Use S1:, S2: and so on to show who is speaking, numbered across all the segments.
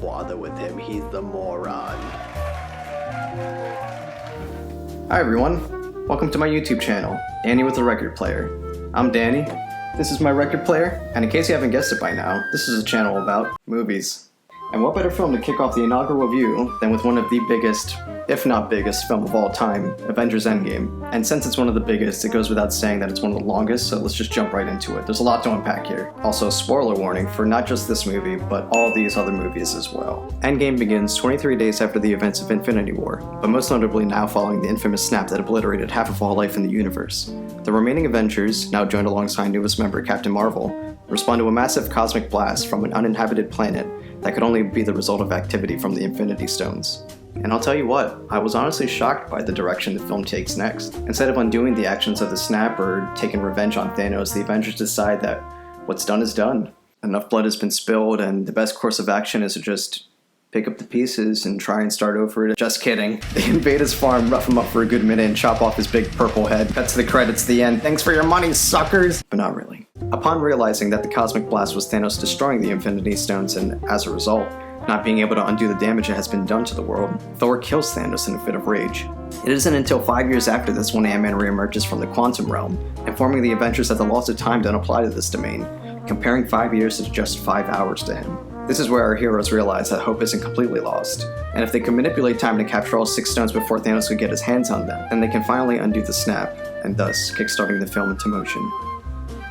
S1: bother with him. He's the moron.
S2: Hi everyone, welcome to my YouTube channel, Danny with the Record Player. I'm Danny, this is my record player, and in case you haven't guessed it by now, this is a channel about movies. And what better film to kick off the inaugural review than with one of the biggest, if not biggest, film of all time, Avengers Endgame. And since it's one of the biggest, it goes without saying that it's one of the longest, so let's just jump right into it. There's a lot to unpack here. Also, spoiler warning for not just this movie, but all these other movies as well. Endgame begins 23 days after the events of Infinity War, but most notably now following the infamous snap that obliterated half of all life in the universe. The remaining Avengers, now joined alongside newest member Captain Marvel, respond to a massive cosmic blast from an uninhabited planet that could only be the result of activity from the Infinity Stones. And I'll tell you what, I was honestly shocked by the direction the film takes next. Instead of undoing the actions of the snap or taking revenge on Thanos, the Avengers decide that what's done is done. Enough blood has been spilled, and the best course of action is to just pick up the pieces and try and start over. Just kidding. They invade his farm, rough him up for a good minute, and chop off his big purple head. Cut to the credits at the end. Thanks for your money, suckers! But not really. Upon realizing that the cosmic blast was Thanos destroying the Infinity Stones, and as a result, not being able to undo the damage that has been done to the world, Thor kills Thanos in a fit of rage. It isn't until 5 years after this when Ant-Man reemerges from the quantum realm, informing the Avengers that the laws of time don't apply to this domain, comparing 5 years to just 5 hours to him. This is where our heroes realize that hope isn't completely lost, and if they can manipulate time to capture all 6 stones before Thanos could get his hands on them, then they can finally undo the snap, and thus kickstarting the film into motion.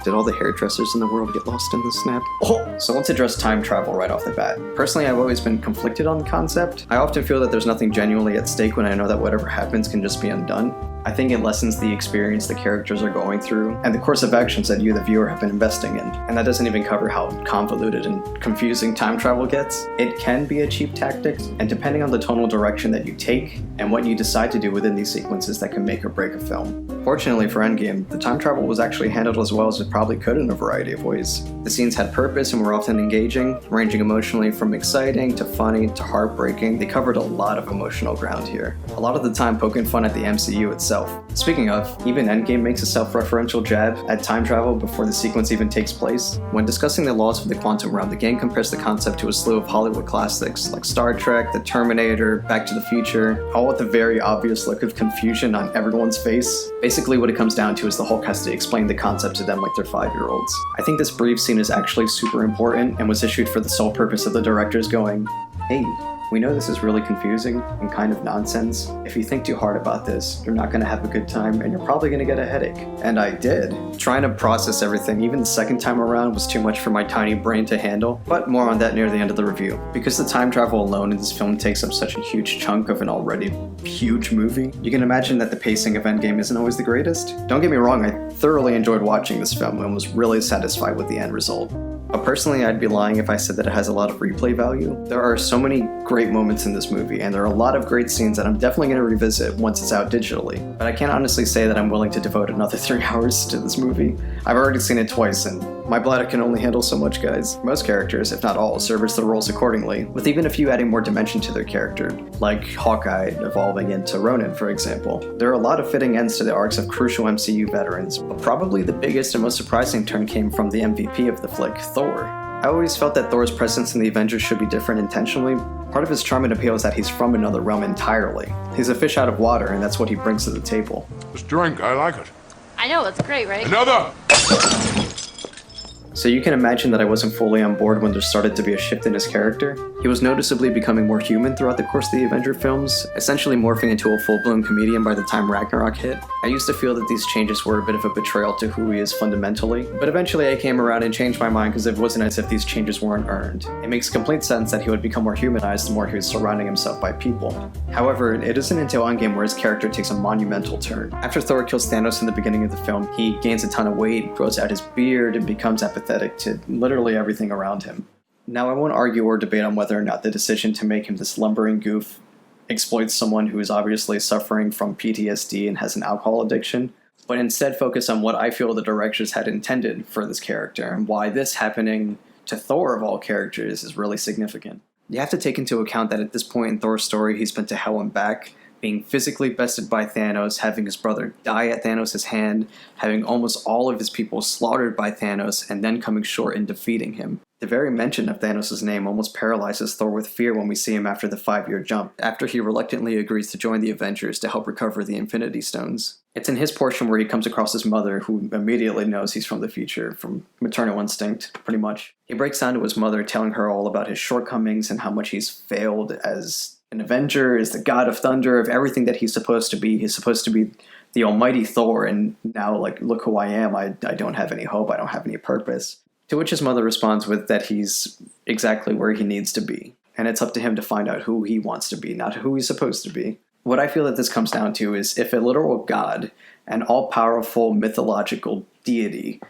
S2: Did all the hairdressers in the world get lost in the snap? Oh! So let's address time travel right off the bat. Personally, I've always been conflicted on the concept. I often feel that there's nothing genuinely at stake when I know that whatever happens can just be undone. I think it lessens the experience the characters are going through and the course of actions that you, the viewer, have been investing in. And that doesn't even cover how convoluted and confusing time travel gets. It can be a cheap tactic, and depending on the tonal direction that you take and what you decide to do within these sequences, that can make or break a film. Fortunately for Endgame, the time travel was actually handled as well as it probably could in a variety of ways. The scenes had purpose and were often engaging, ranging emotionally from exciting to funny to heartbreaking. They covered a lot of emotional ground here. A lot of the time poking fun at the MCU itself. Speaking of, even Endgame makes a self-referential jab at time travel before the sequence even takes place. When discussing the laws of the quantum realm, the game compares the concept to a slew of Hollywood classics like Star Trek, The Terminator, Back to the Future, all with a very obvious look of confusion on everyone's face. Basically what it comes down to is the Hulk has to explain the concept to them like they're 5-year-olds. I think this brief scene is actually super important and was issued for the sole purpose of the directors going, "Hey, we know this is really confusing and kind of nonsense. If you think too hard about this, you're not going to have a good time and you're probably going to get a headache." And I did. Trying to process everything, even the second time around, was too much for my tiny brain to handle, but more on that near the end of the review. Because the time travel alone in this film takes up such a huge chunk of an already huge movie, you can imagine that the pacing of Endgame isn't always the greatest. Don't get me wrong, I thoroughly enjoyed watching this film and was really satisfied with the end result. But personally, I'd be lying if I said that it has a lot of replay value. There are so many great moments in this movie, and there are a lot of great scenes that I'm definitely going to revisit once it's out digitally. But I can't honestly say that I'm willing to devote another 3 hours to this movie. I've already seen it twice, and my bladder can only handle so much, guys. Most characters, if not all, service their roles accordingly, with even a few adding more dimension to their character, like Hawkeye evolving into Ronin, for example. There are a lot of fitting ends to the arcs of crucial MCU veterans, but probably the biggest and most surprising turn came from the MVP of the flick, Thor. I always felt that Thor's presence in the Avengers should be different intentionally. Part of his charm and appeal is that he's from another realm entirely. He's a fish out of water, and that's what he brings to the table.
S3: This drink, I like it.
S4: I know, it's great, right?
S3: Another!
S2: So you can imagine that I wasn't fully on board when there started to be a shift in his character. He was noticeably becoming more human throughout the course of the Avenger films, essentially morphing into a full-blown comedian by the time Ragnarok hit. I used to feel that these changes were a bit of a betrayal to who he is fundamentally, but eventually I came around and changed my mind because it wasn't as if these changes weren't earned. It makes complete sense that he would become more humanized the more he was surrounding himself by people. However, it isn't until Endgame where his character takes a monumental turn. After Thor kills Thanos in the beginning of the film, he gains a ton of weight, grows out his beard, and becomes apathetic to literally everything around him. Now, I won't argue or debate on whether or not the decision to make him this lumbering goof exploits someone who is obviously suffering from PTSD and has an alcohol addiction, but instead focus on what I feel the directors had intended for this character and why this happening to Thor of all characters is really significant. You have to take into account that at this point in Thor's story, he's been to hell and back, being physically bested by Thanos, having his brother die at Thanos' hand, having almost all of his people slaughtered by Thanos, and then coming short in defeating him. The very mention of Thanos' name almost paralyzes Thor with fear when we see him after the 5-year jump, after he reluctantly agrees to join the Avengers to help recover the Infinity Stones. It's in his portion where he comes across his mother, who immediately knows he's from the future, from maternal instinct, pretty much. He breaks down to his mother, telling her all about his shortcomings and how much he's failed as an Avenger, as the God of Thunder, of everything that he's supposed to be. He's supposed to be the almighty Thor, and now, like, look who I am. I don't have any hope. I don't have any purpose. To which his mother responds with that he's exactly where he needs to be, and it's up to him to find out who he wants to be, not who he's supposed to be. What I feel that this comes down to is if a literal god, an all-powerful mythological deity,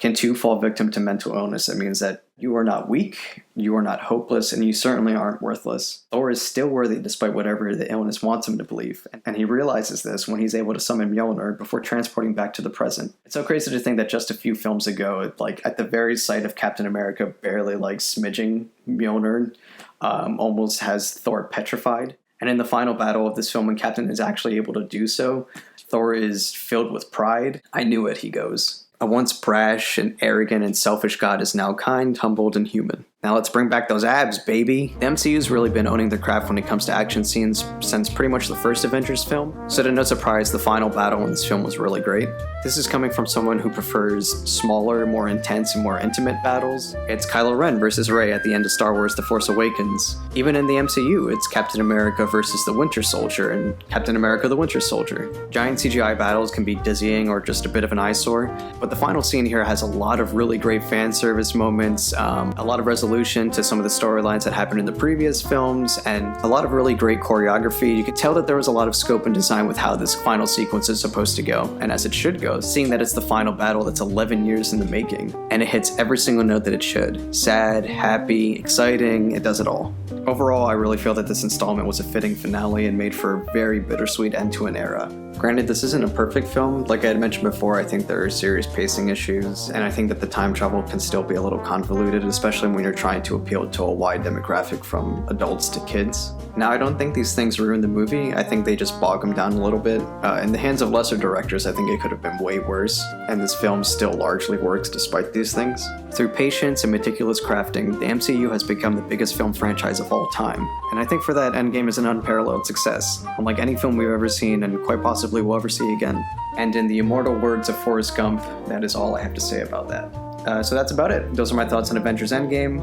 S2: can too fall victim to mental illness, it means that you are not weak, you are not hopeless, and you certainly aren't worthless. Thor is still worthy despite whatever the illness wants him to believe, and he realizes this when he's able to summon Mjolnir before transporting back to the present. It's so crazy to think that just a few films ago, like at the very sight of Captain America barely like smidging Mjolnir, almost has Thor petrified. And in the final battle of this film, when Captain is actually able to do so, Thor is filled with pride. I knew it, he goes. A once brash and arrogant and selfish god is now kind, humbled, and human. Now let's bring back those abs, baby! The MCU's really been owning the craft when it comes to action scenes since pretty much the first Avengers film, so to no surprise, the final battle in this film was really great. This is coming from someone who prefers smaller, more intense, and more intimate battles. It's Kylo Ren versus Rey at the end of Star Wars The Force Awakens. Even in the MCU, it's Captain America versus the Winter Soldier and Captain America the Winter Soldier. Giant CGI battles can be dizzying or just a bit of an eyesore, but the final scene here has a lot of really great fan service moments, a lot of resolution to some of the storylines that happened in the previous films, and a lot of really great choreography. You could tell that there was a lot of scope and design with how this final sequence is supposed to go, and as it should go, seeing that it's the final battle that's 11 years in the making, and it hits every single note that it should. Sad, happy, exciting, it does it all. Overall, I really feel that this installment was a fitting finale and made for a very bittersweet end to an era. Granted, this isn't a perfect film. Like I had mentioned before, I think there are serious pacing issues, and I think that the time travel can still be a little convoluted, especially when you're trying to appeal to a wide demographic from adults to kids. Now, I don't think these things ruin the movie. I think they just bog them down a little bit. In the hands of lesser directors, I think it could have been way worse, and this film still largely works despite these things. Through patience and meticulous crafting, the MCU has become the biggest film franchise of all time, and I think for that, Endgame is an unparalleled success, unlike any film we've ever seen and quite possibly will ever see again. And in the immortal words of Forrest Gump, that is all I have to say about that. So that's about it. Those are my thoughts on Avengers Endgame.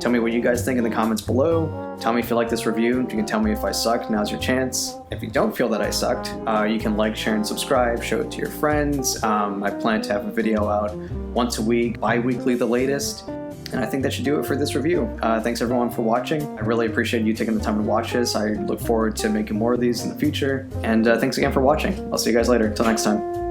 S2: Tell me what you guys think in the comments below. Tell me if you like this review. You can tell me if I sucked. Now's your chance. If you don't feel that I sucked, you can like, share, and subscribe. Show it to your friends. I plan to have a video out once a week, bi-weekly the latest. And I think that should do it for this review. Thanks everyone for watching. I really appreciate you taking the time to watch this. I look forward to making more of these in the future. And thanks again for watching. I'll see you guys later. Till next time.